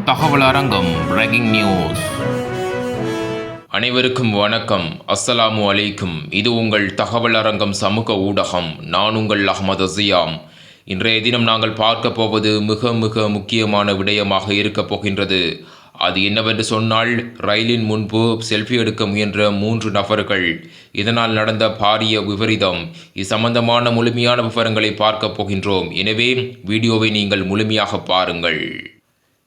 தகவல் அரங்கம் breaking news. அனைவருக்கும் வணக்கம். அஸ்ஸலாமு அலைக்கும். இது உங்கள் தகவல் அரங்கம் சமூக ஊடகம். நான் உங்கள் அஹ்மது ஜியாம். இன்றைய தினம் நாங்கள் பார்க்க போவது மிக மிக முக்கியமான விடயமாக இருக்கப் போகின்றது. அது என்னவென்று சொன்னால், ரயிலின் முன்பு செல்ஃபி எடுக்க முயன்ற 3 நபர்கள். இதனால் நடந்த பாரிய விபரீதம். இது சம்பந்தமான முழுமையான விவரங்களை பார்க்க போகின்றோம். எனவே வீடியோவை நீங்கள் முழுமையாக பாருங்கள்.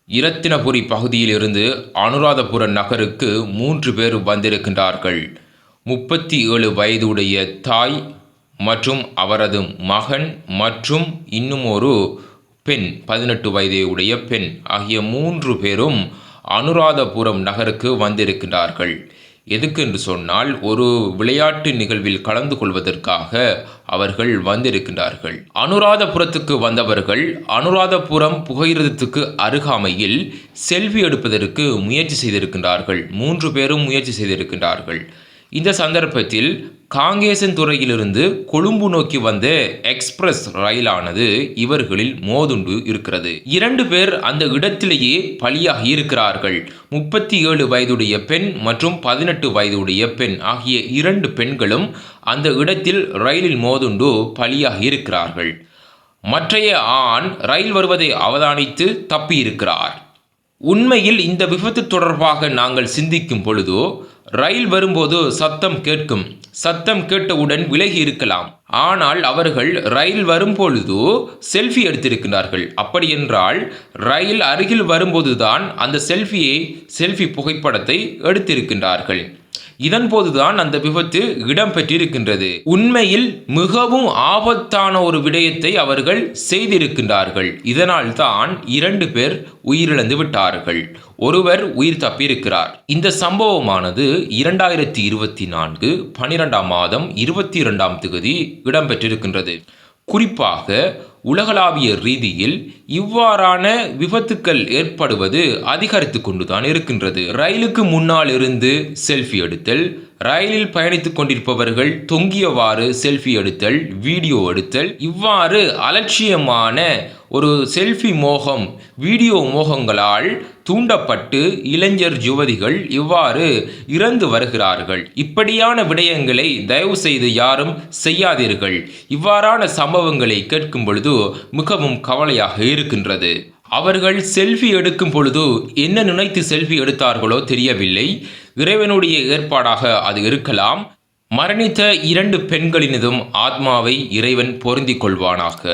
இரத்தினபுரி பகுதியிலிருந்து அனுராதபுர நகருக்கு 3 பேர் வந்திருக்கின்றார்கள். 37 வயதுடைய தாய் மற்றும் அவரது மகன் மற்றும் இன்னும் ஒரு பெண், 18 வயதுடைய பெண் ஆகிய 3 பேரும் அனுராதபுரம் நகருக்கு வந்திருக்கின்றார்கள். எதுக்கு என்று சொன்னால், ஒரு விளையாட்டு நிகழ்வில் கலந்து கொள்வதற்காக அவர்கள் வந்திருக்கின்றார்கள். அனுராதபுரத்துக்கு வந்தவர்கள் அனுராதபுரம் புகையிரதத்துக்கு அருகாமையில் செல்ஃபி எடுப்பதற்கு முயற்சி செய்திருக்கின்றார்கள். 3 பேரும் முயற்சி செய்திருக்கின்றார்கள். இந்த சந்தர்ப்பத்தில் காங்கேசன்துறையிலிருந்து கொழும்பு நோக்கி வந்த எக்ஸ்பிரஸ் ரயிலானது இவர்களில் மோதுண்டு இருக்கிறது. 2 பேர் அந்த இடத்திலேயே பலியாகி இருக்கிறார்கள். 37 வயதுடைய பெண் மற்றும் 18 வயதுடைய பெண் ஆகிய 2 பெண்களும் அந்த இடத்தில் ரயிலில் மோதுண்டு பலியாகி இருக்கிறார்கள். மற்றைய ஆண் ரயில் வருவதை அவதானித்து தப்பியிருக்கிறார். உண்மையில் இந்த விபத்து தொடர்பாக நாங்கள் சிந்திக்கும் பொழுதோ, ரயில் வரும்போது சத்தம் கேட்கும். சத்தம் கேட்டவுடன் விலகி இருக்கலாம். ஆனால் அவர்கள் ரயில் வரும்பொழுது செல்ஃபி எடுத்திருக்கிறார்கள். அப்படியென்றால் ரயில் அருகில் வரும்போதுதான் அந்த செல்ஃபி புகைப்படத்தை எடுத்திருக்கின்றார்கள். இதன் போதுதான் அந்த விபத்து இடம்பெற்றிருக்கின்றது. உண்மையில் மிகவும் ஆபத்தான ஒரு விடயத்தை அவர்கள் செய்திருக்கின்றார்கள். இதனால் தான் 2 பேர் உயிரிழந்து விட்டார்கள். ஒருவர் உயிர் தப்பியிருக்கிறார். இந்த சம்பவமானது 2024 12ஆம் மாதம் 22ஆம் தேதி இடம்பெற்றிருக்கின்றது. குறிப்பாக உலகளாவிய ரீதியில் இவ்வாறான விபத்துக்கள் ஏற்படுவது அதிகரித்து கொண்டுதான் இருக்கின்றது. ரயிலுக்கு முன்னால் இருந்து செல்ஃபி எடுத்தல், ரயிலில் பயணித்துக் கொண்டிருப்பவர்கள் தொங்கியவாறு செல்ஃபி எடுத்தல், வீடியோ எடுத்தல், இவ்வாறு அலட்சியமான ஒரு செல்ஃபி மோகம், வீடியோ மோகங்களால் தூண்டப்பட்டு இளைஞர் யுவதிகள் இவ்வாறு இறந்து வருகிறார்கள். இப்படியான விடயங்களை தயவு செய்து யாரும் செய்யாதீர்கள். இவ்வாறான சம்பவங்களை கேட்கும் பொழுது மிகவும் கவலையாக இருக்கின்றது. அவர்கள் செல்ஃபி எடுக்கும் பொழுது என்ன நினைத்து செல்ஃபி எடுத்தார்களோ தெரியவில்லை. இறைவனுடைய ஏற்பாடாக அது இருக்கலாம். மரணித்த 2 பெண்களினதும் ஆத்மாவை இறைவன் பொருந்திக் கொள்வானாக.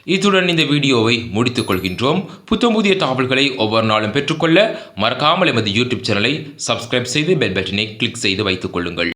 இத்துடன் இந்த வீடியோவை முடித்துக் கொள்கின்றோம். புத்தம் புதிய தகவல்களை ஒவ்வொரு நாளும் பெற்றுக்கொள்ள மறக்காமல் எமது யூடியூப் சேனலை சப்ஸ்கிரைப் செய்து பெல் பட்டனை கிளிக் செய்து வைத்துக் கொள்ளுங்கள்.